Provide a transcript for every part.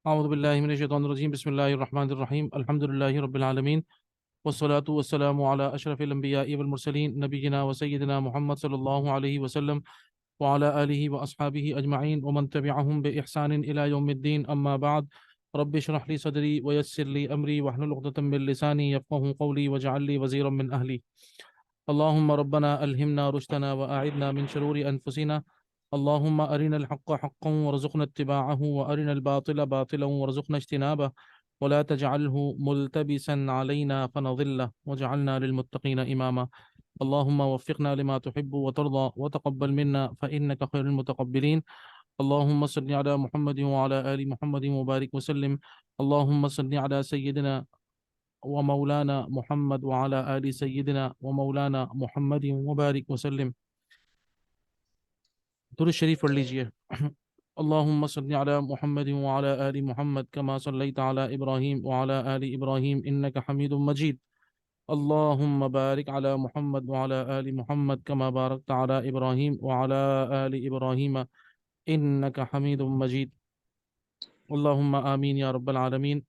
اعوذ باللہ من الشیطان الرجیم بسم اللہ الرحمن الرحیم الحمد للہ رب العالمین والصلاة والسلام علی اشرف الانبیاء والمرسلین نبینا وسیدنا محمد صلی اللہ علیہ وسلم وعلى آلہ واصحابہ اجمعین ومن تبعہم بإحسان الى یوم الدین اما بعد رب اشرح لی صدری ویسر لی امری واحلل عقدۃ من لسانی یفقهوا قولی واجعل لی وزیرا من اہلی اللهم ربنا ألهمنا رشدنا وأعذنا من شرور أنفسنا اللهم أرنا الحق حقا وارزقنا اتباعه وأرنا الباطل باطلا وارزقنا اجتنابه ولا تجعله ملتبسا علينا فنضل واجعلنا للمتقين إماما اللهم وفقنا لما تحب وترضى وتقبل منا فإنك خير المتقبلين اللهم صل على محمد وعلى آل محمد وبارك وسلم اللهم صل على سيدنا ومولانا محمد وعلى آل سيدنا ومولانا محمد وبارك وسلم. درود شریف پڑھ لیجئے. اللهم صل على محمد وعلى آل محمد كما صليت على إبراهيم وعلى آل إبراهيم إنك حميد مجيد. اللهم بارك على محمد وعلى آل محمد كما باركت على إبراهيم وعلى آل إبراهيم إنك حميد مجيد. اللهم آمين يا رب العالمين.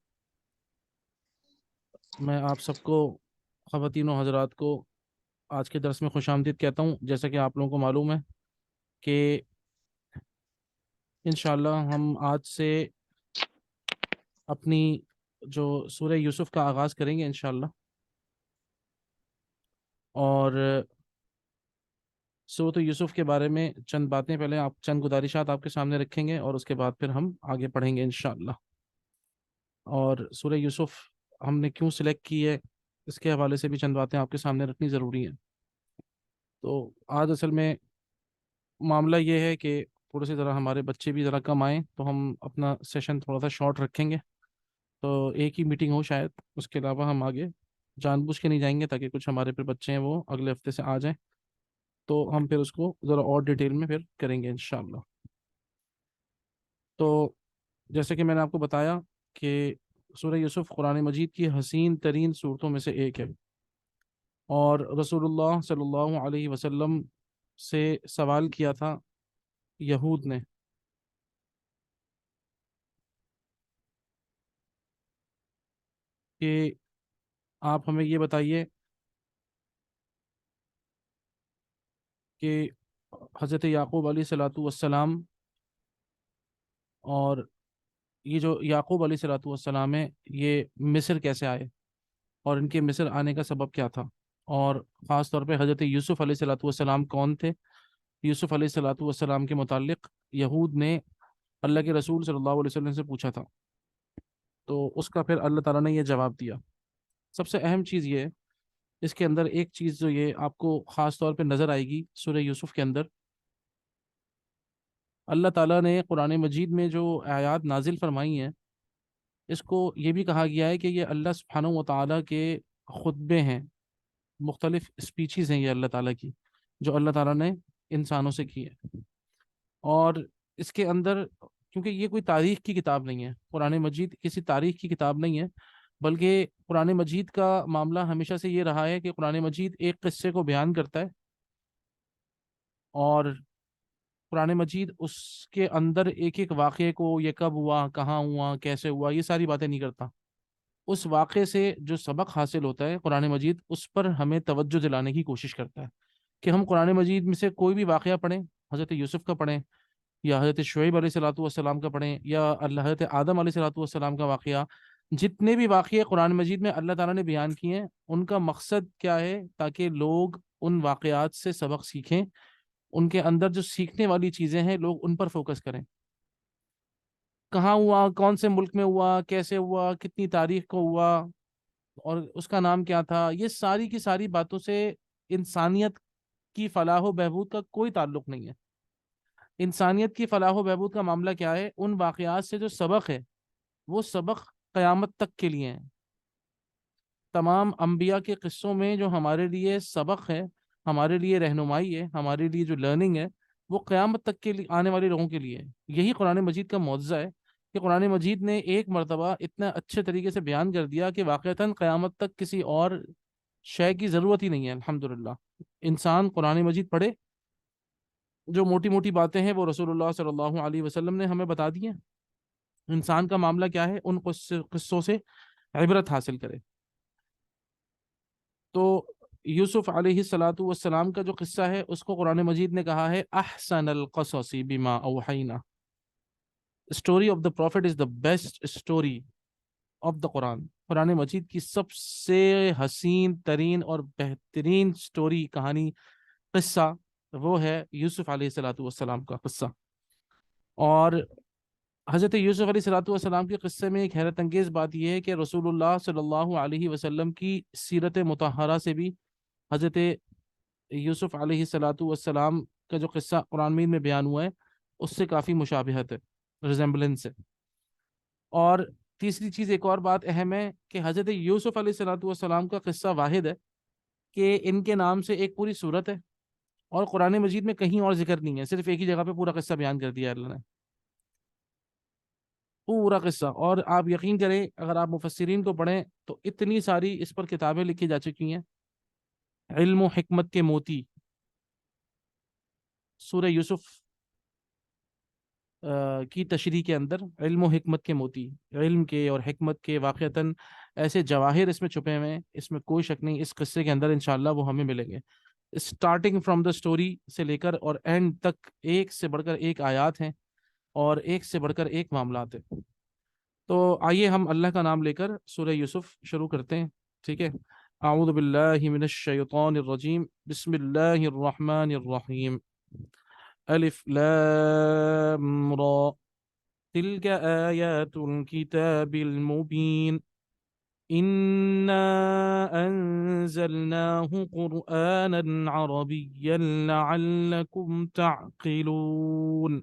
میں آپ سب کو، خواتین و حضرات کو، آج کے درس میں خوش آمدید کہتا ہوں. جیسا کہ آپ لوگوں کو معلوم ہے کہ انشاءاللہ ہم آج سے اپنی جو سورہ یوسف کا آغاز کریں گے انشاءاللہ، اور سورۃ یوسف کے بارے میں چند باتیں پہلے چند گزارشات آپ کے سامنے رکھیں گے اور اس کے بعد پھر ہم آگے پڑھیں گے انشاءاللہ. اور سورہ یوسف ہم نے کیوں سلیکٹ کی ہے اس کے حوالے سے بھی چند باتیں آپ کے سامنے رکھنی ضروری ہیں. تو آج اصل میں معاملہ یہ ہے کہ تھوڑے سے ذرا ہمارے بچے بھی ذرا کم آئیں تو ہم اپنا سیشن تھوڑا سا شارٹ رکھیں گے، تو ایک ہی میٹنگ ہو شاید. اس کے علاوہ ہم آگے جان بوجھ کے نہیں جائیں گے تاکہ کچھ ہمارے پھر بچے ہیں وہ اگلے ہفتے سے آ جائیں، تو ہم پھر اس کو ذرا اور ڈیٹیل میں پھر کریں گے انشاءاللہ. تو جیسے کہ میں نے آپ کو بتایا کہ سورہ یوسف قرآن مجید کی حسین ترین صورتوں میں سے ایک ہے، اور رسول اللہ صلی اللہ علیہ وسلم سے سوال کیا تھا یہود نے کہ آپ ہمیں یہ بتائیے کہ حضرت یعقوب علیہ الصلاۃ والسلام، اور یہ جو یعقوب علیہ الصلاۃ والسلام ہے یہ مصر کیسے آئے اور ان کے مصر آنے کا سبب کیا تھا، اور خاص طور پہ حضرت یوسف علیہ الصلاۃ والسلام کون تھے. یوسف علیہ الصلاۃ والسلام کے متعلق یہود نے اللہ کے رسول صلی اللہ علیہ وسلم سے پوچھا تھا، تو اس کا پھر اللہ تعالیٰ نے یہ جواب دیا. سب سے اہم چیز یہ ہے اس کے اندر، ایک چیز جو یہ آپ کو خاص طور پہ نظر آئے گی سورہ یوسف کے اندر، اللہ تعالیٰ نے قرآن مجید میں جو آیات نازل فرمائی ہیں اس کو یہ بھی کہا گیا ہے کہ یہ اللہ سبحانہ و تعالیٰ کے خطبے ہیں، مختلف اسپیچز ہیں یہ اللہ تعالیٰ کی جو اللہ تعالیٰ نے انسانوں سے کی ہے. اور اس کے اندر کیونکہ یہ کوئی تاریخ کی کتاب نہیں ہے، قرآن مجید کسی تاریخ کی کتاب نہیں ہے، بلکہ قرآن مجید کا معاملہ ہمیشہ سے یہ رہا ہے کہ قرآن مجید ایک قصے کو بیان کرتا ہے، اور قرآن مجید اس کے اندر ایک ایک واقعے کو، یہ کب ہوا، کہاں ہوا، کیسے ہوا، یہ ساری باتیں نہیں کرتا. اس واقعے سے جو سبق حاصل ہوتا ہے قرآن مجید اس پر ہمیں توجہ دلانے کی کوشش کرتا ہے کہ ہم قرآن مجید میں سے کوئی بھی واقعہ پڑھیں، حضرت یوسف کا پڑھیں یا حضرت شعیب علیہ الصلاۃ والسلام کا پڑھیں یا حضرت آدم علیہ الصلاۃ والسلام کا واقعہ، جتنے بھی واقعے قرآن مجید میں اللہ تعالیٰ نے بیان کیے ہیں ان کا مقصد کیا ہے، تاکہ لوگ ان واقعات سے سبق سیکھیں، ان کے اندر جو سیکھنے والی چیزیں ہیں لوگ ان پر فوکس کریں. کہاں ہوا، کون سے ملک میں ہوا، کیسے ہوا، کتنی تاریخ کو ہوا، اور اس کا نام کیا تھا، یہ ساری کی ساری باتوں سے انسانیت کی فلاح و بہبود کا کوئی تعلق نہیں ہے. انسانیت کی فلاح و بہبود کا معاملہ کیا ہے، ان واقعات سے جو سبق ہے وہ سبق قیامت تک کے لیے ہیں. تمام انبیاء کے قصوں میں جو ہمارے لیے سبق ہے، ہمارے لیے رہنمائی ہے، ہمارے لیے جو لرننگ ہے، وہ قیامت تک کے لیے آنے والے لوگوں کے لیے ہے. یہی قرآن مجید کا معجزہ ہے کہ قرآن مجید نے ایک مرتبہ اتنا اچھے طریقے سے بیان کر دیا کہ واقعتاً قیامت تک کسی اور شے کی ضرورت ہی نہیں ہے. الحمدللہ انسان قرآن مجید پڑھے، جو موٹی موٹی باتیں ہیں وہ رسول اللہ صلی اللہ علیہ وسلم نے ہمیں بتا دی ہیں، انسان کا معاملہ کیا ہے، ان قصوں سے عبرت حاصل کرے۔ تو یوسف علیہ الصلاۃ والسلام کا جو قصہ ہے اس کو قرآن مجید نے کہا ہے احسن القصص بما اوحینا، story of the prophet is the best story of the Quran. Quran Majeed کی سب سے حسین ترین اور بہترین اسٹوری، کہانی، قصہ وہ ہے یوسف علیہ الصلاۃ والسلام کا قصہ۔ اور حضرت یوسف علیہ الصلاۃ والسلام کے قصے میں ایک حیرت انگیز بات یہ ہے کہ رسول اللہ صلی اللہ علیہ وسلم کی سیرت مطہرہ سے بھی حضرت یوسف علیہ الصلاۃ والسلام کا جو قصہ قرآن مجید میں بیان ہوا ہے اس سے کافی مشابہت ہے، ریزمبلنس ہے۔ اور تیسری چیز، ایک اور بات اہم ہے کہ حضرت یوسف علیہ الصلاۃ والسلام کا قصہ واحد ہے کہ ان کے نام سے ایک پوری صورت ہے، اور قرآن مجید میں کہیں اور ذکر نہیں ہے، صرف ایک ہی جگہ پہ پورا قصہ بیان کر دیا ہے اللہ نے، پورا قصہ۔ اور آپ یقین کریں اگر آپ مفسرین کو پڑھیں تو اتنی ساری اس پر کتابیں لکھی جا چکی ہیں، علم و حکمت کے موتی، سورہ یوسف کی تشریح کے اندر علم و حکمت کے موتی، علم کے اور حکمت کے واقعتاً ایسے جواہر اس میں چھپے ہوئے ہیں، اس میں کوئی شک نہیں، اس قصے کے اندر انشاءاللہ وہ ہمیں ملیں گے، اسٹارٹنگ فرام دا اسٹوری سے لے کر اور اینڈ تک ایک سے بڑھ کر ایک آیات ہیں اور ایک سے بڑھ کر ایک معاملات ہیں۔ تو آئیے ہم اللہ کا نام لے کر سورہ یوسف شروع کرتے ہیں، ٹھیک ہے؟ اعوذ باللہ من الشیطان الرجیم، بسم اللہ الرحمن الرحیم، الف لام را، تلك آیات الكتاب المبین، انا انزلناه قرآنا عربیا لعلکم تعقلون،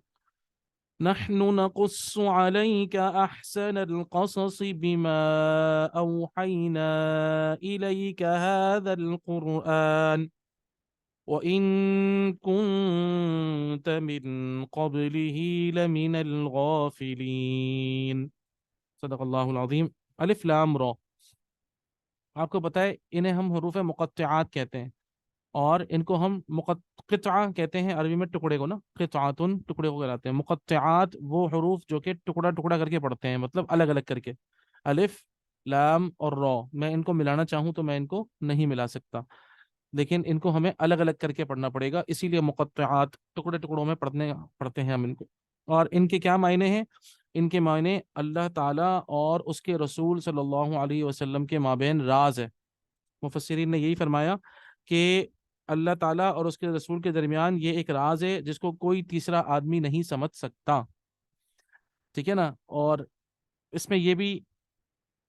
نحن نقص عليك أحسن القصص بما أوحينا إليك هذا القرآن وإن كنت من قبله لمن الغافلين، صدق اللہ العظیم۔ الف لام را، آپ کو پتہ ہے انہیں ہم حروف مقطعات کہتے ہیں، اور ان کو ہم قطعہ کہتے ہیں عربی میں، ٹکڑے کو نا، قطعاتن ٹکڑے کو کہلاتے ہیں، مقطعات وہ حروف جو کہ ٹکڑا ٹکڑا کر کے پڑھتے ہیں، مطلب الگ الگ کر کے، الف لام اور را، میں ان کو ملانا چاہوں تو میں ان کو نہیں ملا سکتا، لیکن ان کو ہمیں الگ الگ کر کے پڑھنا پڑے گا، اسی لیے مقطعات ٹکڑے ٹکڑوں میں پڑھتے ہیں ہم ان کو۔ اور ان کے کیا معنی ہیں؟ ان کے معنی اللہ تعالیٰ اور اس کے رسول صلی اللہ علیہ وسلم کے مابین راز ہے۔ مفسرین نے یہی فرمایا کہ اللہ تعالیٰ اور اس کے رسول کے درمیان یہ ایک راز ہے جس کو کوئی تیسرا آدمی نہیں سمجھ سکتا، ٹھیک ہے نا؟ اور اس میں یہ بھی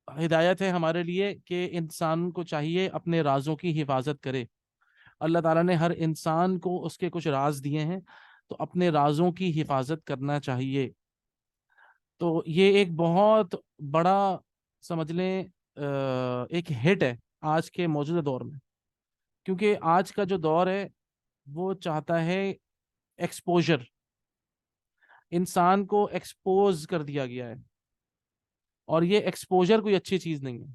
ہدایت ہے ہمارے لیے کہ انسان کو چاہیے اپنے رازوں کی حفاظت کرے۔ اللہ تعالیٰ نے ہر انسان کو اس کے کچھ راز دیے ہیں، تو اپنے رازوں کی حفاظت کرنا چاہیے۔ تو یہ ایک بہت بڑا، سمجھ لیں ایک ہٹ ہے آج کے موجودہ دور میں، کیونکہ آج کا جو دور ہے وہ چاہتا ہے ایکسپوجر، انسان کو ایکسپوز کر دیا گیا ہے، اور یہ ایکسپوجر کوئی اچھی چیز نہیں ہے،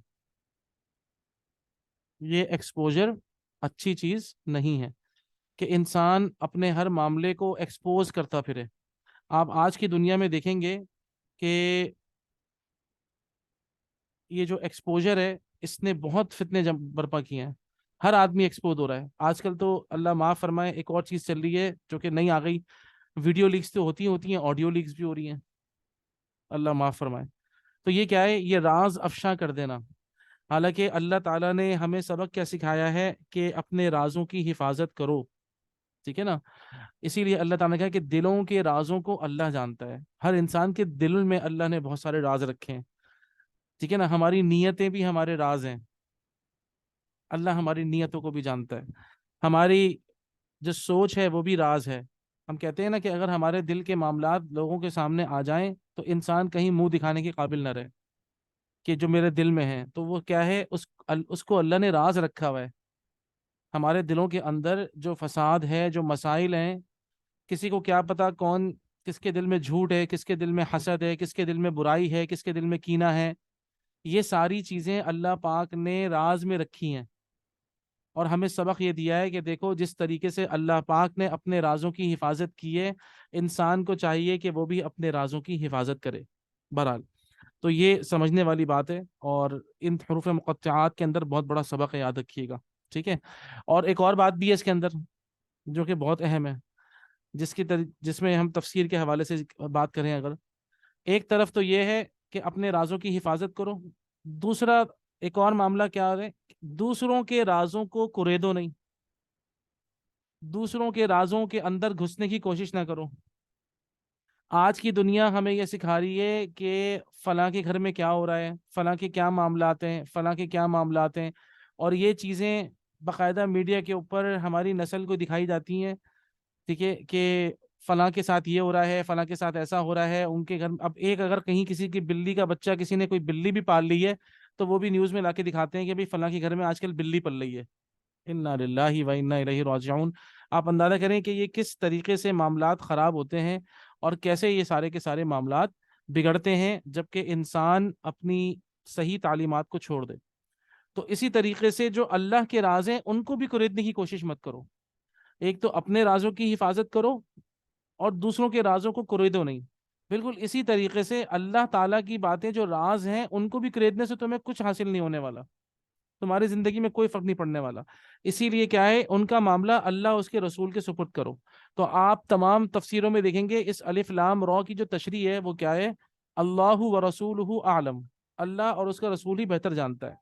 یہ ایکسپوجر اچھی چیز نہیں ہے کہ انسان اپنے ہر معاملے کو ایکسپوز کرتا پھرے۔ آپ آج کی دنیا میں دیکھیں گے کہ یہ جو ایکسپوجر ہے اس نے بہت فتنے برپا کیے ہیں، ہر آدمی ایکسپوز ہو رہا ہے آج کل۔ تو اللہ معاف فرمائے ایک اور چیز چل رہی ہے جو کہ نہیں آ گئی، ویڈیو لیکس تو ہوتی ہیں، آڈیو لیکس بھی ہو رہی ہیں، اللہ معاف فرمائے۔ تو یہ کیا ہے؟ یہ راز افشاں کر دینا، حالانکہ اللہ تعالیٰ نے ہمیں سبق کیا سکھایا ہے کہ اپنے رازوں کی حفاظت کرو، ٹھیک ہے نا؟ اسی لیے اللہ تعالیٰ نے کہا کہ دلوں کے رازوں کو اللہ جانتا ہے، ہر انسان کے دل میں اللہ نے بہت سارے راز رکھے ہیں، ٹھیک ہے نا؟ ہماری نیتیں بھی ہمارے راز ہیں، اللہ ہماری نیتوں کو بھی جانتا ہے، ہماری جو سوچ ہے وہ بھی راز ہے۔ ہم کہتے ہیں نا کہ اگر ہمارے دل کے معاملات لوگوں کے سامنے آ جائیں تو انسان کہیں منہ دکھانے کے قابل نہ رہے کہ جو میرے دل میں ہے، تو وہ کیا ہے، اس کو اللہ نے راز رکھا ہوا ہے۔ ہمارے دلوں کے اندر جو فساد ہے، جو مسائل ہیں، کسی کو کیا پتا کون کس کے دل میں جھوٹ ہے، کس کے دل میں حسد ہے، کس کے دل میں برائی ہے، کس کے دل میں کینہ ہے، یہ ساری چیزیں اللہ پاک نے راز میں رکھی ہیں، اور ہمیں سبق یہ دیا ہے کہ دیکھو جس طریقے سے اللہ پاک نے اپنے رازوں کی حفاظت کی ہے، انسان کو چاہیے کہ وہ بھی اپنے رازوں کی حفاظت کرے۔ بہرحال تو یہ سمجھنے والی بات ہے، اور ان حروف مقطعات کے اندر بہت بڑا سبق ہے، یاد رکھیے گا، ٹھیک ہے۔ اور ایک اور بات بھی ہے اس کے اندر جو کہ بہت اہم ہے، جس میں ہم تفسیر کے حوالے سے بات کریں اگر، ایک طرف تو یہ ہے کہ اپنے رازوں کی حفاظت کرو، دوسرا ایک اور معاملہ کیا ہے، دوسروں کے رازوں کو کریدو نہیں، دوسروں کے رازوں کے اندر گھسنے کی کوشش نہ کرو۔ آج کی دنیا ہمیں یہ سکھا رہی ہے کہ فلاں کے گھر میں کیا ہو رہا ہے، فلاں کے کیا معاملات ہیں، فلاں کے کیا معاملات ہیں، اور یہ چیزیں باقاعدہ میڈیا کے اوپر ہماری نسل کو دکھائی جاتی ہیں، ٹھیک ہے، کہ فلاں کے ساتھ یہ ہو رہا ہے، فلاں کے ساتھ ایسا ہو رہا ہے، ان کے گھر اب ایک اگر کہیں کسی کی بلی کا بچہ، کسی نے کوئی بلی بھی پال لی ہے تو وہ بھی نیوز میں لا کے دکھاتے ہیں کہ بھئی فلاں کے گھر میں آج کل بلی پل رہی ہے۔ انا للہ و انا الیہ راجعون۔ آپ اندازہ کریں کہ یہ کس طریقے سے معاملات خراب ہوتے ہیں اور کیسے یہ سارے کے سارے معاملات بگڑتے ہیں جبکہ انسان اپنی صحیح تعلیمات کو چھوڑ دے۔ تو اسی طریقے سے جو اللہ کے راز ہیں ان کو بھی خریدنے کی کوشش مت کرو، ایک تو اپنے رازوں کی حفاظت کرو اور دوسروں کے رازوں کو خریدو نہیں۔ بالکل اسی طریقے سے اللہ تعالیٰ کی باتیں جو راز ہیں ان کو بھی خریدنے سے تمہیں کچھ حاصل نہیں ہونے والا، تمہاری زندگی میں کوئی فرق نہیں پڑنے والا۔ اسی لیے کیا ہے، ان کا معاملہ اللہ اس کے رسول کے سپرد کرو۔ تو آپ تمام تفسیروں میں دیکھیں گے اس الف لام را کی جو تشریح ہے وہ کیا ہے، اللہ و رسولہ اعلم، اللہ اور اس کا رسول ہی بہتر جانتا ہے۔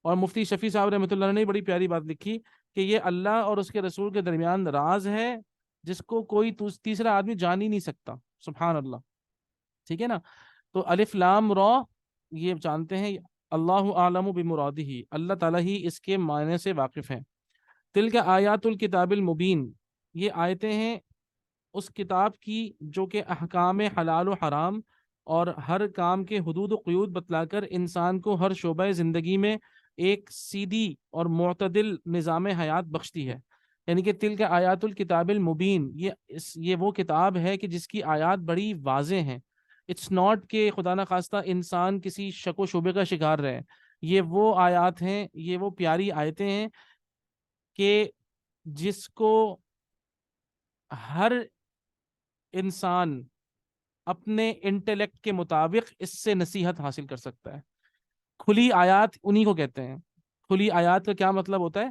اور مفتی شفیع صاحب رحمۃ اللہ نے بڑی پیاری بات لکھی کہ یہ اللہ اور اس کے رسول کے درمیان راز ہے جس کو کوئی تیسرا آدمی جان ہی نہیں سکتا، سبحان اللہ، ٹھیک ہے نا۔ تو الف لام را یہ جانتے ہیں، اللہ عالم بمرادہ، اللہ تعالیٰ ہی اس کے معنی سے واقف ہیں۔ تلک آیات الکتاب المبین، یہ آیتیں ہیں اس کتاب کی جو کہ احکام حلال و حرام اور ہر کام کے حدود و قیود بتلا کر انسان کو ہر شعبہ زندگی میں ایک سیدھی اور معتدل نظام حیات بخشتی ہے۔ یعنی کہ تلک آیات الکتاب المبین، یہ وہ کتاب ہے کہ جس کی آیات بڑی واضح ہیں۔ اٹس ناٹ کہ خدا نخواستہ انسان کسی شک و شبے کا شکار رہے، یہ وہ آیات ہیں، یہ وہ پیاری آیتیں ہیں کہ جس کو ہر انسان اپنے انٹیلیکٹ کے مطابق اس سے نصیحت حاصل کر سکتا ہے۔ کھلی آیات انہی کو کہتے ہیں۔ کھلی آیات کا کیا مطلب ہوتا ہے؟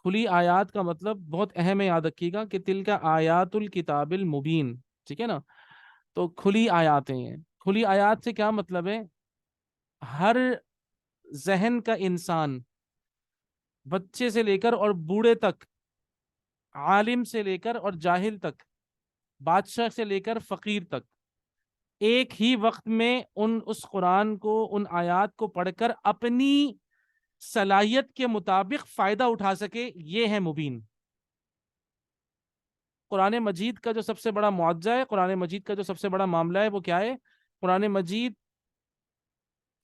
کھلی آیات کا مطلب بہت اہم ہے، یاد رکھیے گا کہ تل کا آیات الکتاب المبین، ٹھیک ہے نا۔ تو کھلی آیاتیں ہیں، کھلی آیات سے کیا مطلب ہے، ہر ذہن کا انسان، بچے سے لے کر اور بوڑھے تک، عالم سے لے کر اور جاہل تک، بادشاہ سے لے کر فقیر تک، ایک ہی وقت میں اس قرآن کو، ان آیات کو پڑھ کر اپنی صلاحیت کے مطابق فائدہ اٹھا سکے، یہ ہے مبین۔ قرآن مجید کا جو سب سے بڑا معجزہ ہے، قرآن مجید کا جو سب سے بڑا معاملہ ہے وہ کیا ہے؟ قرآن مجید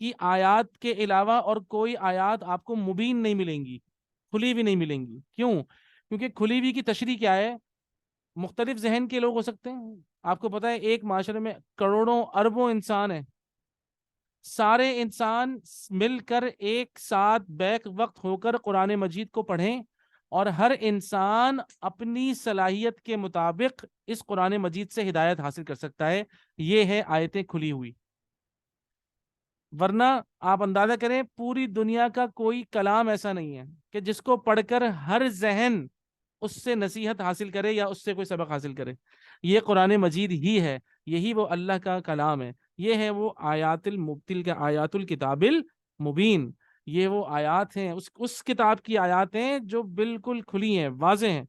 کی آیات کے علاوہ اور کوئی آیات آپ کو مبین نہیں ملیں گی، کھلی ہوئی نہیں ملیں گی۔ کیوں؟ کیونکہ کھلی ہوئی کی تشریح کیا ہے، مختلف ذہن کے لوگ ہو سکتے ہیں۔ آپ کو پتا ہے ایک معاشرے میں کروڑوں اربوں انسان ہیں، سارے انسان مل کر ایک ساتھ بیک وقت ہو کر قرآن مجید کو پڑھیں اور ہر انسان اپنی صلاحیت کے مطابق اس قرآن مجید سے ہدایت حاصل کر سکتا ہے، یہ ہے آیتیں کھلی ہوئی۔ ورنہ آپ اندازہ کریں پوری دنیا کا کوئی کلام ایسا نہیں ہے کہ جس کو پڑھ کر ہر ذہن اس سے نصیحت حاصل کرے یا اس سے کوئی سبق حاصل کرے، یہ قرآن مجید ہی ہے، یہی وہ اللہ کا کلام ہے، یہ ہے وہ آیات المبتل کا آیات الکتاب المبین، یہ وہ آیات ہیں، اس کتاب کی آیات ہیں جو بالکل کھلی ہیں، واضح ہیں،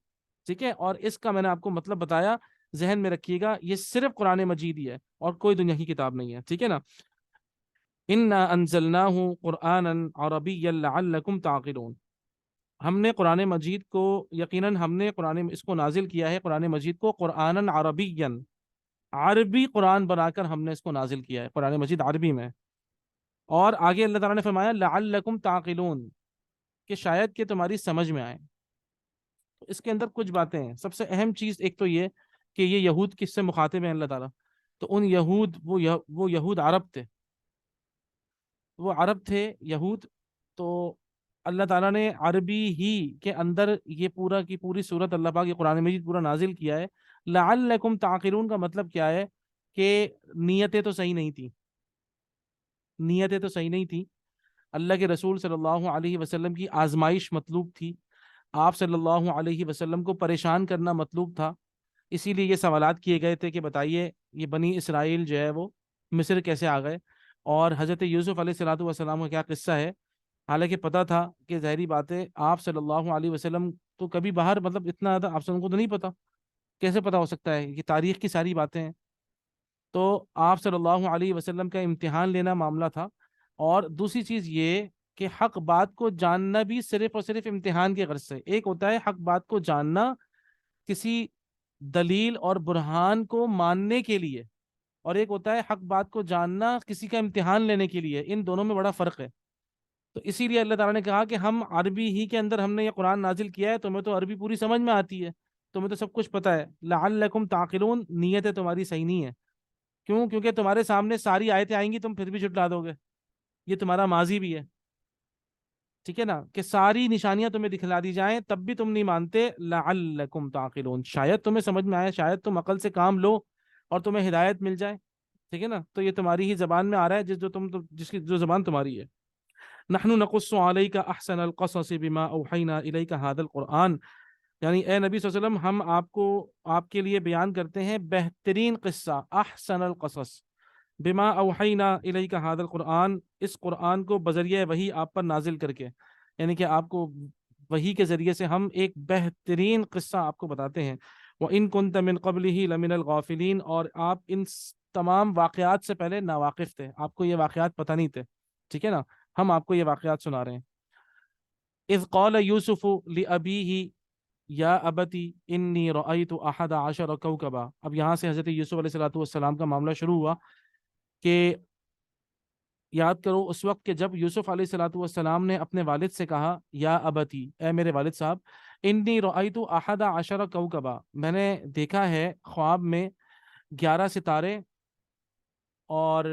ٹھیک ہے۔ اور اس کا میں نے آپ کو مطلب بتایا، ذہن میں رکھیے گا، یہ صرف قرآن مجید ہی ہے اور کوئی دنیا کی کتاب نہیں ہے، ٹھیک ہے نا۔ انا انزلناہ قرآنا عربیا لعلکم تعقلون، ہم نے قرآن مجید کو، یقیناً ہم نے اس کو نازل کیا ہے، قرآن مجید کو قرآنا عربیا، عربی قرآن بنا کر ہم نے اس کو نازل کیا ہے، قرآن مجید عربی میں۔ اور آگے اللہ تعالیٰ نے فرمایا لعلکم تعقلون، کہ شاید کہ تمہاری سمجھ میں آئے۔ تو اس کے اندر کچھ باتیں ہیں، سب سے اہم چیز ایک تو یہ کہ یہ یہود کس سے مخاطب ہیں اللہ تعالیٰ، تو ان یہود، وہ یہود عرب تھے، وہ عرب تھے یہود۔ تو اللہ تعالیٰ نے عربی ہی کے اندر یہ پورا کی پوری صورت، اللہ پاک یہ قرآن مجید پورا نازل کیا ہے۔ لعلکم تعقلون کا مطلب کیا ہے کہ نیتیں تو صحیح نہیں تھیں، نیتیں تو صحیح نہیں تھیں، اللہ کے رسول صلی اللہ علیہ وسلم کی آزمائش مطلوب تھی، آپ صلی اللہ علیہ وسلم کو پریشان کرنا مطلوب تھا، اسی لیے یہ سوالات کیے گئے تھے کہ بتائیے یہ بنی اسرائیل جو ہے وہ مصر کیسے آ گئے، اور حضرت یوسف علیہ الصلوۃ والسلام کا کیا قصہ ہے۔ حالانکہ پتہ تھا کہ ظاہری بات ہے آپ صلی اللہ علیہ وسلم تو کبھی باہر مطلب اتنا زیادہ آپ سب کو تو نہیں پتا، کیسے پتہ ہو سکتا ہے، یہ تاریخ کی ساری باتیں ہیں۔ تو آپ صلی اللہ علیہ وسلم کا امتحان لینا معاملہ تھا، اور دوسری چیز یہ کہ حق بات کو جاننا بھی صرف اور صرف امتحان کے غرض سے، ایک ہوتا ہے حق بات کو جاننا کسی دلیل اور برہان کو ماننے کے لیے، اور ایک ہوتا ہے حق بات کو جاننا کسی کا امتحان لینے کے لیے، ان دونوں میں بڑا فرق ہے۔ تو اسی لیے اللہ تعالیٰ نے کہا کہ ہم عربی ہی کے اندر ہم نے یہ قرآن نازل کیا ہے، تمہیں تو عربی پوری سمجھ میں آتی ہے، تمہیں تو سب کچھ پتہ ہے، لعلکم تعقلون، نیتیں تمہاری صحیح نہیں ہے، کیوں؟ کیونکہ تمہارے سامنے ساری آیتیں آئیں گی، تم پھر بھی جھٹلا دو گے، یہ تمہارا ماضی بھی ہے، ٹھیک ہے نا، کہ ساری نشانیاں تمہیں دکھلا دی جائیں تب بھی تم نہیں مانتے، لعلکم تعقلون، شاید تمہیں سمجھ میں آئے، شاید تم عقل سے کام لو اور تمہیں ہدایت مل جائے، ٹھیک ہے نا، تو یہ تمہاری ہی زبان میں آ رہا ہے، جس کی جو زبان تمہاری ہے۔ نحن نقص علیک احسن القصص بما اوحینا الیک هذا القرآن، یعنی اے نبی صلی اللہ علیہ وسلم ہم آپ کو، آپ کے لیے بیان کرتے ہیں بہترین قصہ، احسن القصص، بما اوحینا الیک هذا القرآن، اس قرآن کو بذریعہ وحی آپ پر نازل کر کے، یعنی کہ آپ کو وحی کے ذریعے سے ہم ایک بہترین قصہ آپ کو بتاتے ہیں۔ وَإِن كُنْتَ مِن قَبْلِهِ لَمِنَ الْغَافِلِينَ، اور آپ ان تمام واقعات سے پہلے ناواقف تھے، آپ کو یہ واقعات پتہ نہیں تھے، ٹھیک ہے نا، ہم آپ کو یہ واقعات سنا رہے ہیں۔ اذ قال یوسف لأبیہ یا ابتی انی رأیت احد عشر کوکبا، اب یہاں سے حضرت یوسف علیہ الصلوۃ والسلام کا معاملہ شروع ہوا کہ یاد کرو اس وقت کہ جب یوسف علیہ الصلوۃ والسلام نے اپنے والد سے کہا یا ابتی، اے میرے والد صاحب، انی رأیت احد عشر کوکبا، میں نے دیکھا ہے خواب میں 11 ستارے، اور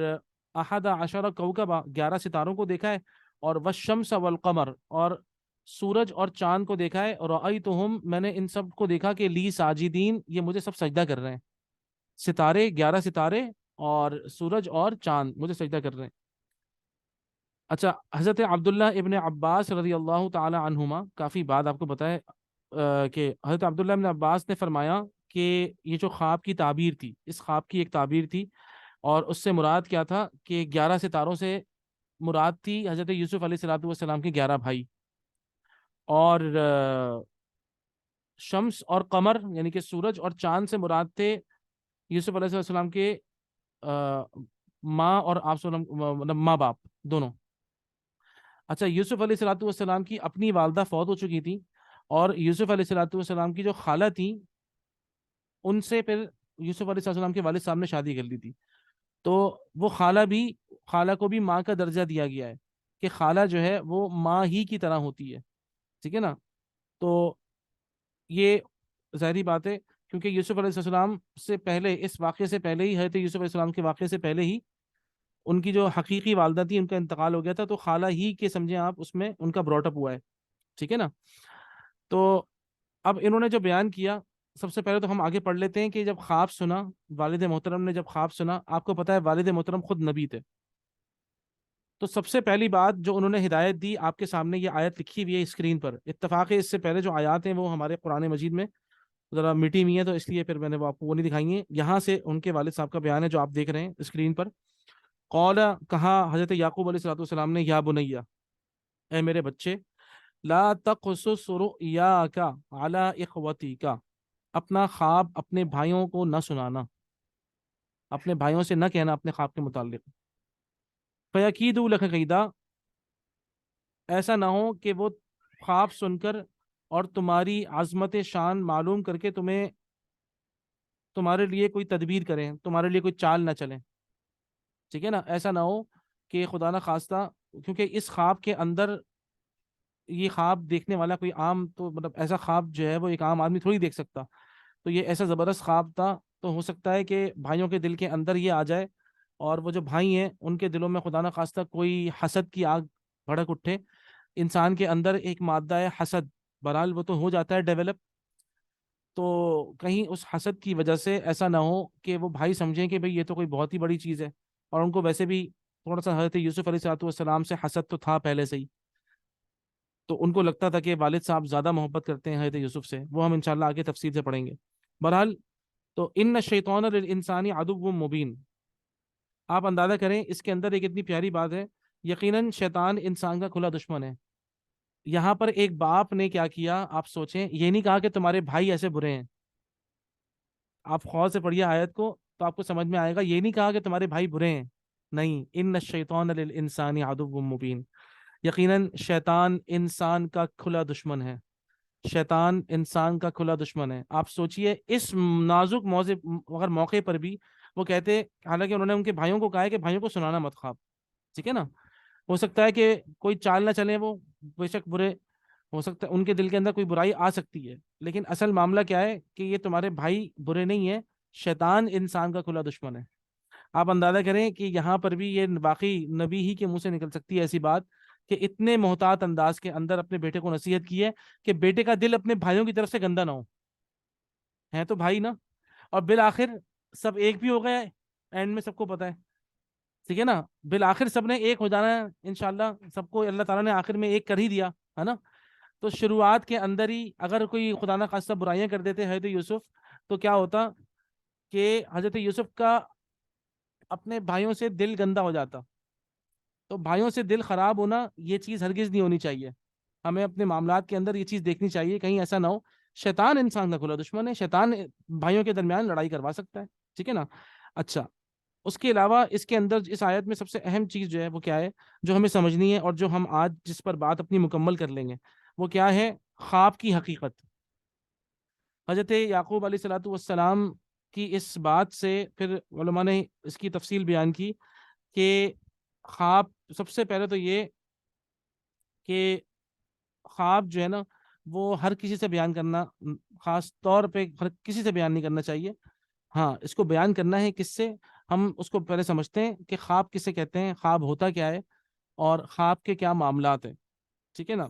احد عشر کوکبا 11 ستاروں کو دیکھا ہے، اور والشمس والقمر، اور سورج اور چاند کو دیکھا ہے، اور رأیتہم، میں نے ان سب کو دیکھا کہ لی ساجدین، یہ مجھے سب سجدہ کر رہے ہیں، ستارے 11 ستارے اور سورج اور چاند مجھے سجدہ کر رہے ہیں۔ اچھا، حضرت عبداللہ ابن عباس رضی اللہ تعالی عنہما، کافی بات آپ کو بتائے کہ حضرت عبداللہ ابن عباس نے فرمایا کہ یہ جو خواب کی تعبیر تھی، اس خواب کی ایک تعبیر تھی، اور اس سے مراد کیا تھا کہ 11 ستاروں سے مراد تھی حضرت یوسف علیہ الصلوۃ والسلام کے 11 بھائی، اور شمس اور قمر یعنی کہ سورج اور چاند سے مراد تھے یوسف علیہ السلام کے ماں اور آپ مطلب ماں باپ دونوں۔ اچھا، یوسف علیہ الصلوۃ والسلام کی اپنی والدہ فوت ہو چکی تھی، اور یوسف علیہ الصلوۃ والسلام کی جو خالہ تھیں ان سے پھر یوسف علیہ السلام کے والد صاحب نے شادی کر لی تھی، تو وہ خالہ کو بھی ماں کا درجہ دیا گیا ہے، کہ خالہ جو ہے وہ ماں ہی کی طرح ہوتی ہے، ٹھیک ہے نا، تو یہ ظاہری بات ہے، کیونکہ یوسف علیہ السلام سے پہلے، اس واقعے سے پہلے ہی، حضرت یوسف علیہ السلام کے واقعے سے پہلے ہی ان کی جو حقیقی والدہ تھی ان کا انتقال ہو گیا تھا، تو خالہ ہی کے سمجھیں آپ اس میں ان کا براٹ اپ ہوا ہے، ٹھیک ہے نا۔ تو اب انہوں نے جو بیان کیا، سب سے پہلے تو ہم آگے پڑھ لیتے ہیں کہ جب خواب سنا، والد محترم نے جب خواب سنا، آپ کو پتا ہے والد محترم خود نبی تھے، تو سب سے پہلی بات جو انہوں نے ہدایت دی، آپ کے سامنے یہ آیت لکھی ہوئی ہے اسکرین پر، اتفاق ہے اس سے پہلے جو آیات ہیں وہ ہمارے قرآن مجید میں ذرا مٹی ہوئی ہیں، تو اس لیے پھر میں نے وہ آپ کو وہ نہیں دکھائی ہیں، یہاں سے ان کے والد صاحب کا بیان ہے جو آپ دیکھ رہے ہیں اسکرین پر۔ قال، کہا حضرت یعقوب علیہ الصلوۃ والسلام نے، یا بنیا، اے میرے بچے، لا تقصص رؤیاک علی اخوتیک، اپنا خواب اپنے بھائیوں کو نہ سنانا، اپنے بھائیوں سے نہ کہنا اپنے خواب کے متعلق، فیکیدوا لک کیدا، ایسا نہ ہو کہ وہ خواب سن کر اور تمہاری عظمت شان معلوم کر کے تمہارے لیے کوئی تدبیر کریں، تمہارے لیے کوئی چال نہ چلیں، ٹھیک ہے نا، ایسا نہ ہو کہ خدا نہ خواستہ، کیونکہ اس خواب کے اندر، یہ خواب دیکھنے والا کوئی عام، تو مطلب ایسا خواب جو ہے وہ ایک عام آدمی تھوڑی دیکھ سکتا، تو یہ ایسا زبردست خواب تھا، تو ہو سکتا ہے کہ بھائیوں کے دل کے اندر یہ آ جائے، اور وہ جو بھائی ہیں ان کے دلوں میں خدا نہ خواستہ کوئی حسد کی آگ بھڑک اٹھے، انسان کے اندر ایک مادہ ہے حسد، بہرحال وہ تو ہو جاتا ہے ڈیولپ، تو کہیں اس حسد کی وجہ سے ایسا نہ ہو کہ وہ بھائی سمجھیں کہ بھئی یہ تو کوئی بہت ہی بڑی چیز ہے، اور ان کو ویسے بھی تھوڑا سا حضرت یوسف علیہ السلام سے حسد تو تھا پہلے سے ہی، تو ان کو لگتا تھا کہ والد صاحب زیادہ محبت کرتے ہیں حضرت یوسف سے، وہ ہم انشاءاللہ آگے تفصیل سے پڑھیں گے۔ بہرحال تو ان الشیطان للانسان عدو مبین، آپ اندازہ کریں اس کے اندر ایک اتنی پیاری بات ہے، یقیناً شیطان انسان کا کھلا دشمن ہے۔ یہاں پر ایک باپ نے کیا کیا، آپ سوچیں، یہ نہیں کہا کہ تمہارے بھائی ایسے برے ہیں، آپ غور سے پڑھیے آیت کو تو آپ کو سمجھ میں آئے گا، یہ نہیں کہا کہ تمہارے بھائی برے ہیں، نہیں، ان الشیطان للانسان عدو مبین، یقیناً شیطان انسان کا کھلا دشمن ہے، شیطان انسان کا کھلا دشمن ہے۔ آپ سوچئے اس نازک موقع پر بھی وہ کہتے، حالانکہ انہوں نے ان کے بھائیوں کو کہا ہے کہ بھائیوں کو سنانا مت خواب، ٹھیک ہے نا، ہو سکتا ہے کہ کوئی چال نہ چلے، وہ بے شک برے ہو سکتا ہے، ان کے دل کے اندر کوئی برائی آ سکتی ہے، لیکن اصل معاملہ کیا ہے کہ یہ تمہارے بھائی برے نہیں ہیں، شیطان انسان کا کھلا دشمن ہے۔ آپ اندازہ کریں کہ یہاں پر بھی یہ واقعی نبی ہی کے منہ سے نکل سکتی ہے ایسی بات کہ اتنے محتاط انداز کے اندر اپنے بیٹے کو نصیحت کی ہے کہ بیٹے کا دل اپنے بھائیوں کی طرف سے گندا نہ ہو، ہے تو بھائی نا، اور بالآخر سب ایک بھی ہو گئے، اینڈ میں سب کو پتا ہے، ٹھیک ہے نا، بالآخر سب نے ایک ہو جانا ہے انشاءاللہ، سب کو اللہ تعالیٰ نے آخر میں ایک کر ہی دیا ہے نا۔ تو شروعات کے اندر ہی اگر کوئی خدا نہ خواستہ برائیاں کر دیتے حضرت یوسف، تو کیا ہوتا کہ حضرت یوسف کا اپنے بھائیوں سے دل گندا ہو جاتا، تو بھائیوں سے دل خراب ہونا یہ چیز ہرگز نہیں ہونی چاہیے، ہمیں اپنے معاملات کے اندر یہ چیز دیکھنی چاہیے، کہیں ایسا نہ ہو، شیطان انسان کا کھلا دشمن ہے، شیطان بھائیوں کے درمیان لڑائی کروا سکتا ہے، ٹھیک ہے نا۔ اچھا، اس کے علاوہ اس کے اندر اس آیت میں سب سے اہم چیز جو ہے وہ کیا ہے، جو ہمیں سمجھنی ہے اور جو ہم آج جس پر بات اپنی مکمل کر لیں گے، وہ کیا ہے، خواب کی حقیقت۔ حضرت یعقوب علیہ الصلوۃ والسلام کی اس بات سے پھر علماء نے اس کی تفصیل بیان کی کہ خواب، سب سے پہلے تو یہ کہ خواب جو ہے نا وہ ہر کسی سے بیان کرنا، خاص طور پہ ہر کسی سے بیان نہیں کرنا چاہیے، ہاں اس کو بیان کرنا ہے کس سے، ہم اس کو پہلے سمجھتے ہیں کہ خواب کسے کہتے ہیں، خواب ہوتا کیا ہے، اور خواب کے کیا معاملات ہیں، ٹھیک ہے نا۔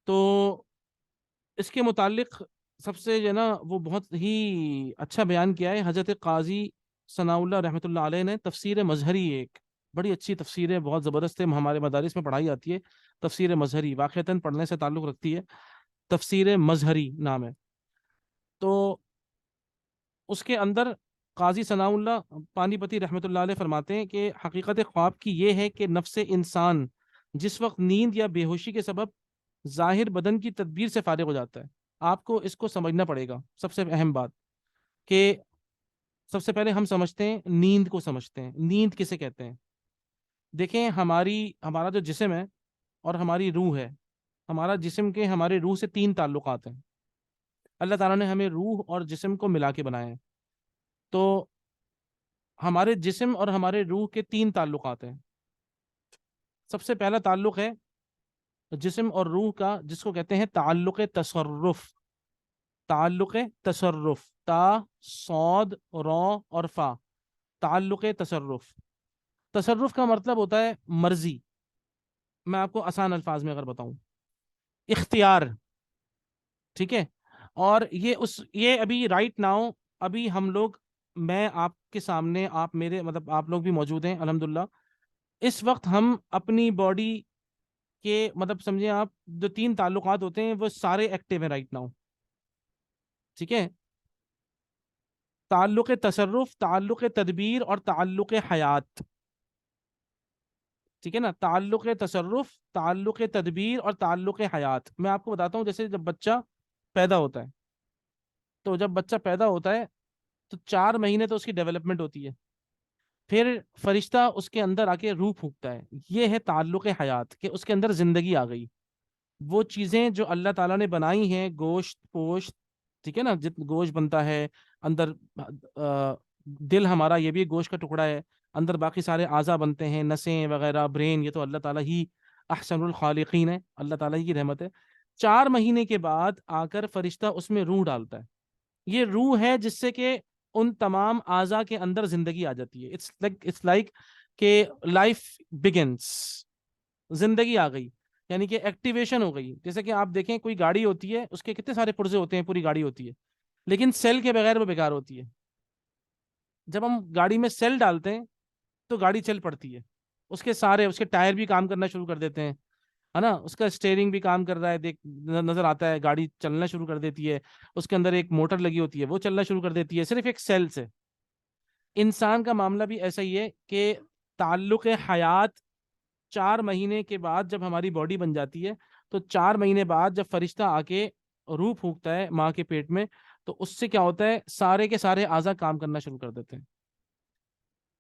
تو اس کے متعلق سب سے جو ہے نا وہ بہت ہی اچھا بیان کیا ہے حضرت قاضی ثناء اللہ رحمۃ اللہ علیہ نے، تفسیر مظہری، ایک بڑی اچھی تفسیر ہے، بہت زبردست ہے، ہمارے مدارس میں پڑھائی جاتی ہے، تفسیر مظہری واقعتاً پڑھنے سے تعلق رکھتی ہے، تفسیر مظہری نام ہے۔ تو اس کے اندر قاضی ثناء اللہ پانی پتی رحمۃ اللہ علیہ فرماتے ہیں کہ حقیقت خواب کی یہ ہے کہ نفس انسان جس وقت نیند یا بے ہوشی کے سبب ظاہر بدن کی تدبیر سے فارغ ہو جاتا ہے، آپ کو اس کو سمجھنا پڑے گا، سب سے اہم بات کہ سب سے پہلے ہم سمجھتے ہیں، نیند کو سمجھتے ہیں، نیند کسے کہتے ہیں؟ دیکھیں، ہمارا جو جسم ہے اور ہماری روح ہے، ہمارا جسم کے ہمارے روح سے تین تعلقات ہیں، اللہ تعالیٰ نے ہمیں روح اور جسم کو ملا کے بنایا ہے، تو ہمارے جسم اور ہمارے روح کے تین تعلقات ہیں۔ سب سے پہلا تعلق ہے جسم اور روح کا، جس کو کہتے ہیں تعلق تصرف، تعلق تصرف، تا، صاد، را اور فا، تعلق تصرف۔ تصرف کا مطلب ہوتا ہے مرضی، میں آپ کو آسان الفاظ میں اگر بتاؤں، اختیار، ٹھیک ہے، اور یہ ابھی رائٹ ناؤ، ابھی ہم لوگ، میں آپ کے سامنے، آپ میرے مطلب آپ لوگ بھی موجود ہیں الحمدللہ، اس وقت ہم اپنی باڈی کے مطلب سمجھیں آپ، جو تین تعلقات ہوتے ہیں وہ سارے ایکٹیو ہیں رائٹ ناؤ، ٹھیک ہے، تعلق تصرف، تعلق تدبیر اور تعلق حیات، ٹھیک ہے نا، تعلق تصرف، تعلق تدبیر اور تعلق حیات۔ میں آپ کو بتاتا ہوں، جیسے جب بچہ پیدا ہوتا ہے، تو جب بچہ پیدا ہوتا ہے تو 4 مہینے تو اس کی ڈیولپمنٹ ہوتی ہے، پھر فرشتہ اس کے اندر آ کے روح پھونکتا ہے، یہ ہے تعلق حیات، کہ اس کے اندر زندگی آ گئی، وہ چیزیں جو اللہ تعالیٰ نے بنائی ہیں، گوشت پوشت، ٹھیک ہے نا، گوشت بنتا ہے اندر، دل ہمارا یہ بھی گوشت کا ٹکڑا ہے، اندر باقی سارے اعضا بنتے ہیں، نسیں وغیرہ، برین، یہ تو اللہ تعالیٰ ہی احسن الخالقین ہے، اللہ تعالیٰ ہی کی رحمت ہے۔ 4 مہینے کے بعد آ کر فرشتہ اس میں روح ڈالتا ہے، یہ روح ہے جس سے کہ ان تمام اعضا کے اندر زندگی آ جاتی ہے، اٹس لائک کہ لائف بگنس، زندگی آ گئی، یعنی کہ ایکٹیویشن ہو گئی۔ جیسے کہ آپ دیکھیں کوئی گاڑی ہوتی ہے، اس کے کتنے سارے پرزے ہوتے ہیں، پوری گاڑی ہوتی ہے، لیکن سیل کے بغیر وہ بیکار ہوتی ہے۔ جب ہم گاڑی میں سیل ڈالتے ہیں تو گاڑی چل پڑتی ہے، اس کے ٹائر بھی کام کرنا شروع کر دیتے ہیں، ہے نا، اس کا اسٹیئرنگ بھی کام کر رہا ہے، نظر آتا ہے، گاڑی چلنا شروع کر دیتی ہے، اس کے اندر ایک موٹر لگی ہوتی ہے وہ چلنا شروع کر دیتی ہے، صرف ایک سیل سے۔ انسان کا معاملہ بھی ایسا ہی ہے کہ تعلق حیات 4 مہینے کے بعد جب ہماری باڈی بن جاتی ہے، تو 4 مہینے بعد جب فرشتہ آ کے روح پھونکتا ہے ماں کے پیٹ میں، تو اس سے کیا ہوتا ہے، سارے کے سارے اعضا کام کرنا شروع کر دیتے ہیں۔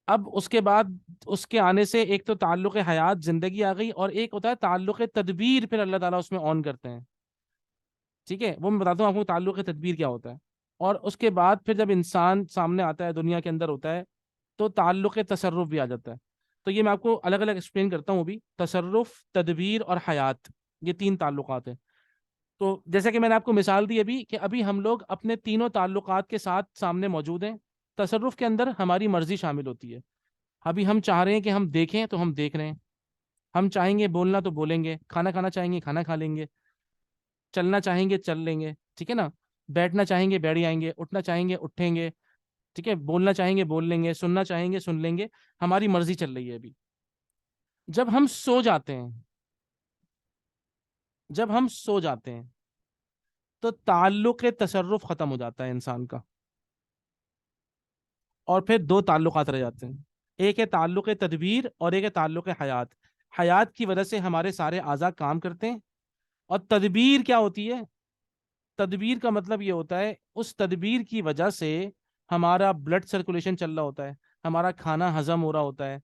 اب اس کے بعد اس کے آنے سے ایک تو تعلق حیات زندگی آ گئی، اور ایک ہوتا ہے تعلق تدبیر، پھر اللہ تعالیٰ اس میں آن کرتے ہیں، ٹھیک ہے، وہ میں بتاتا ہوں آپ کو تعلق تدبیر کیا ہوتا ہے۔ اور اس کے بعد پھر جب انسان سامنے آتا ہے، دنیا کے اندر ہوتا ہے، تو تعلق تصرف بھی آ جاتا ہے۔ تو یہ میں آپ کو الگ الگ ایکسپلین کرتا ہوں ابھی، تصرف، تدبیر اور حیات، یہ 3 تعلقات ہیں۔ تو جیسے کہ میں نے آپ کو مثال دی ابھی، کہ ابھی ہم لوگ اپنے تینوں تعلقات کے ساتھ سامنے موجود ہیں۔ تصرف کے اندر ہماری مرضی شامل ہوتی ہے، ابھی ہم چاہ رہے ہیں کہ ہم دیکھیں تو ہم دیکھ رہے ہیں، ہم چاہیں گے بولنا تو بولیں گے، کھانا کھانا چاہیں گے کھانا کھا لیں گے، چلنا چاہیں گے چل لیں گے، ٹھیک ہے نا، بیٹھنا چاہیں گے بیٹھ جائیں گے، اٹھنا چاہیں گے اٹھیں گے، ٹھیک ہے، بولنا چاہیں گے بول لیں گے، سننا چاہیں گے سن لیں گے، ہماری مرضی چل رہی ہے ابھی۔ جب ہم سو جاتے ہیں، جب ہم سو جاتے ہیں تو تعلق تصرف ختم ہو جاتا ہے انسان کا، اور پھر 2 تعلقات رہ جاتے ہیں، ایک ہے تعلق تدبیر اور ایک ہے تعلق حیات۔ حیات کی وجہ سے ہمارے سارے اعضاء کام کرتے ہیں، اور تدبیر کیا ہوتی ہے، تدبیر کا مطلب یہ ہوتا ہے اس تدبیر کی وجہ سے ہمارا بلڈ سرکولیشن چل رہا ہوتا ہے، ہمارا کھانا ہضم ہو رہا ہوتا ہے۔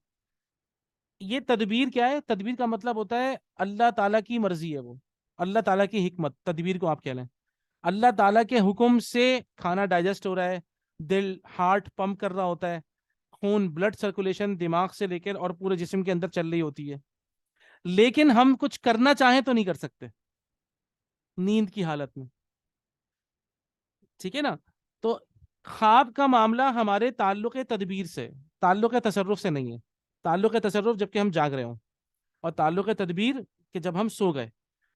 یہ تدبیر کیا ہے، تدبیر کا مطلب ہوتا ہے اللہ تعالیٰ کی مرضی ہے، وہ اللہ تعالیٰ کی حکمت، تدبیر کو آپ کہہ لیں۔ اللہ تعالیٰ کے حکم سے کھانا ڈائجسٹ ہو رہا ہے، دل ہارٹ پمپ کر رہا ہوتا ہے، خون بلڈ سرکولیشن دماغ سے لے کر اور پورے جسم کے اندر چل رہی ہوتی ہے، لیکن ہم کچھ کرنا چاہیں تو نہیں کر سکتے نیند کی حالت میں، ٹھیک ہے نا۔ تو خواب کا معاملہ ہمارے تعلق تدبیر سے، تعلق تصرف سے نہیں ہے۔ تعلق تصرف جب کہ ہم جاگ رہے ہوں، اور تعلق تدبیر کہ جب ہم سو گئے۔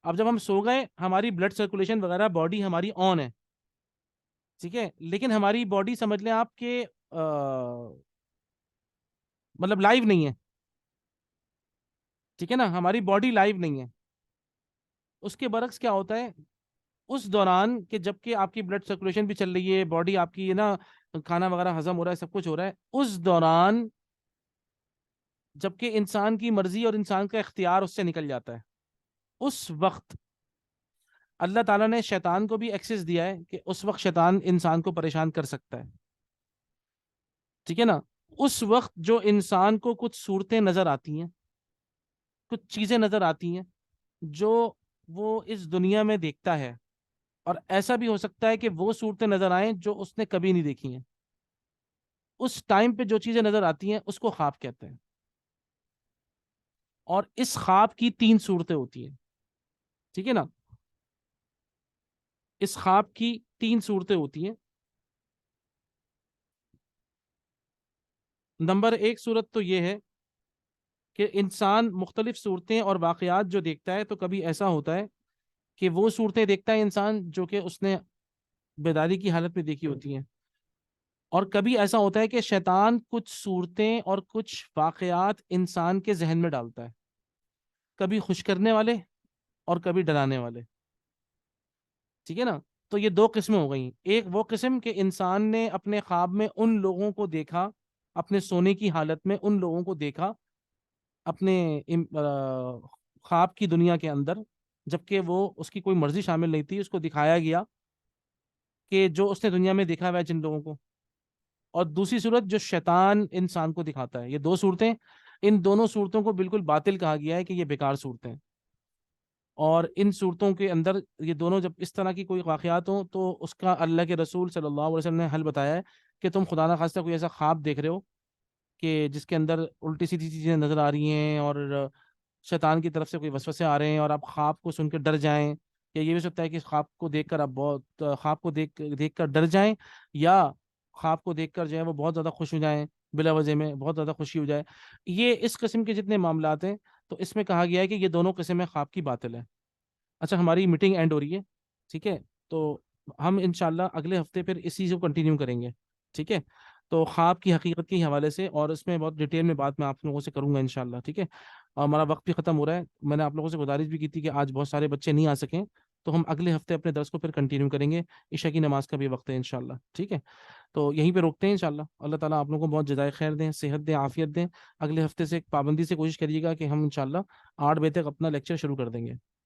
اب جب ہم سو گئے، ہماری بلڈ سرکولیشن وغیرہ باڈی ہماری آن ہے، ٹھیک ہے، لیکن ہماری باڈی سمجھ لیں آپ کے مطلب لائیو نہیں ہے، ٹھیک ہے نا، ہماری باڈی لائیو نہیں ہے۔ اس کے برعکس کیا ہوتا ہے، اس دوران کہ جب کہ آپ کی بلڈ سرکولیشن بھی چل رہی ہے، باڈی آپ کی ہے نا، کھانا وغیرہ ہضم ہو رہا ہے، سب کچھ ہو رہا ہے، اس دوران جبکہ انسان کی مرضی اور انسان کا اختیار اس سے نکل جاتا ہے، اس وقت اللہ تعالیٰ نے شیطان کو بھی ایکسس دیا ہے کہ اس وقت شیطان انسان کو پریشان کر سکتا ہے، ٹھیک ہے نا۔ اس وقت جو انسان کو کچھ صورتیں نظر آتی ہیں، کچھ چیزیں نظر آتی ہیں جو وہ اس دنیا میں دیکھتا ہے، اور ایسا بھی ہو سکتا ہے کہ وہ صورتیں نظر آئیں جو اس نے کبھی نہیں دیکھی ہیں، اس ٹائم پہ جو چیزیں نظر آتی ہیں اس کو خواب کہتے ہیں۔ اور اس خواب کی 3 صورتیں ہوتی ہیں، ٹھیک ہے نا، اس خواب کی 3 صورتیں ہوتی ہیں۔ نمبر 1 صورت تو یہ ہے کہ انسان مختلف صورتیں اور واقعات جو دیکھتا ہے، تو کبھی ایسا ہوتا ہے کہ وہ صورتیں دیکھتا ہے انسان جو کہ اس نے بیداری کی حالت میں دیکھی ہوتی ہیں، اور کبھی ایسا ہوتا ہے کہ شیطان کچھ صورتیں اور کچھ واقعات انسان کے ذہن میں ڈالتا ہے، کبھی خوش کرنے والے اور کبھی ڈرانے والے، ٹھیک ہے نا۔ تو یہ 2 قسمیں ہو گئیں، ایک وہ قسم کہ انسان نے اپنے خواب میں ان لوگوں کو دیکھا، اپنے سونے کی حالت میں ان لوگوں کو دیکھا اپنے خواب کی دنیا کے اندر، جبکہ وہ اس کی کوئی مرضی شامل نہیں تھی، اس کو دکھایا گیا کہ جو اس نے دنیا میں دیکھا ہوا ہے جن لوگوں کو۔ اور دوسری صورت جو شیطان انسان کو دکھاتا ہے، یہ 2 صورتیں، ان دونوں صورتوں کو بالکل باطل کہا گیا ہے کہ یہ بیکار صورتیں ہیں۔ اور ان صورتوں کے اندر یہ دونوں جب اس طرح کی کوئی واقعات ہوں، تو اس کا اللہ کے رسول صلی اللہ علیہ وسلم نے حل بتایا ہے کہ تم خدا نہ خواستہ کوئی ایسا خواب دیکھ رہے ہو کہ جس کے اندر الٹی سیدھی چیزیں نظر آ رہی ہیں، اور شیطان کی طرف سے کوئی وسوسے آ رہے ہیں، اور آپ خواب کو سن کے ڈر جائیں، یا یہ بھی سکتا ہے کہ خواب کو دیکھ کر آپ بہت خواب کو دیکھ کر ڈر جائیں، یا خواب کو دیکھ کر جو ہے وہ بہت زیادہ خوش ہو جائیں، بلا وجہ میں بہت زیادہ خوشی ہو جائے۔ یہ اس قسم کے جتنے معاملات ہیں، تو اس میں کہا گیا ہے کہ یہ دونوں قسمیں خواب کی باطل ہے۔ اچھا، ہماری میٹنگ اینڈ ہو رہی ہے، ٹھیک ہے، تو ہم انشاءاللہ اگلے ہفتے پھر اسی سے کنٹینیو کریں گے، ٹھیک ہے۔ تو خواب کی حقیقت کے حوالے سے، اور اس میں بہت ڈیٹیل میں بات میں آپ لوگوں سے کروں گا انشاءاللہ، ٹھیک ہے؟ اور ہمارا وقت بھی ختم ہو رہا ہے، میں نے آپ لوگوں سے گزارش بھی کی تھی کہ آج بہت سارے بچے نہیں آ سکیں، تو ہم اگلے ہفتے اپنے درس کو پھر کنٹینیو کریں گے، عشاء کی نماز کا بھی وقت ہے انشاءاللہ، ٹھیک ہے؟ تو یہیں پہ روکتے ہیں انشاءاللہ، اللہ تعالیٰ آپ لوگوں کو بہت جزائے خیر دیں، صحت دیں، عافیت دیں، اگلے ہفتے سے ایک پابندی سے کوشش کریے گا کہ ہم انشاءاللہ 8 بجے تک اپنا لیکچر شروع کر دیں گے۔